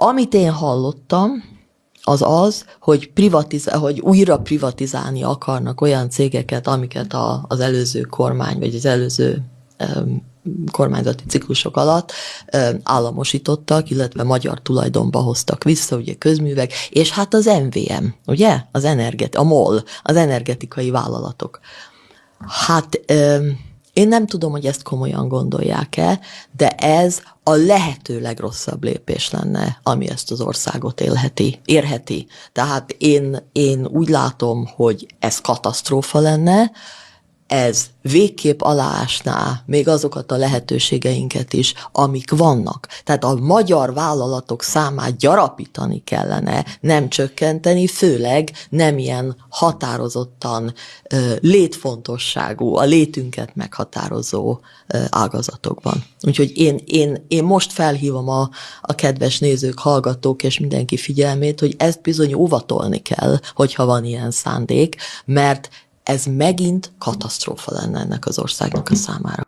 Amit én hallottam, az, hogy újra privatizálni akarnak olyan cégeket, amiket az előző kormány, vagy az előző kormányzati ciklusok alatt államosítottak, illetve magyar tulajdonba hoztak vissza, ugye közművek, és hát az MVM, ugye? A MOL, az energetikai vállalatok. Hát én nem tudom, hogy ezt komolyan gondolják-e, de ez a lehető legrosszabb lépés lenne, ami ezt az országot érheti. Tehát én úgy látom, hogy ez katasztrófa lenne, ez végképp aláásná még azokat a lehetőségeinket is, amik vannak. Tehát a magyar vállalatok számát gyarapítani kellene, nem csökkenteni, főleg nem ilyen határozottan létfontosságú, a létünket meghatározó ágazatokban. Úgyhogy én most felhívom a kedves nézők, hallgatók és mindenki figyelmét, hogy ezt bizony óvatolni kell, hogyha van ilyen szándék, mert ez megint katasztrófa lenne ennek az országnak a számára.